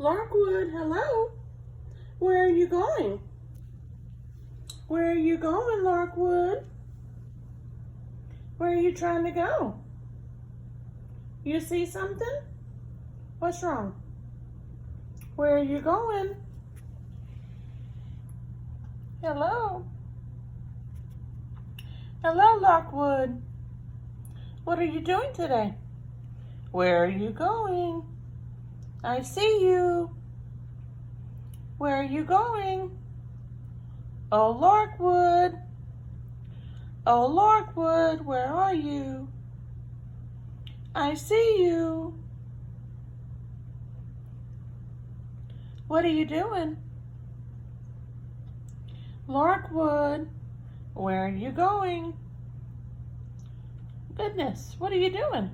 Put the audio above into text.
Larkwood, hello. Where are you going? Where are you going, Larkwood? Where are you trying to go? You see something? What's wrong? Where are you going? Hello? Hello, Larkwood. What are you doing today? Where are you going? I see you. Where are you going? Oh, Larkwood. Oh, Larkwood, where are you? I see you. What are you doing? Larkwood, where are you going? Goodness, what are you doing?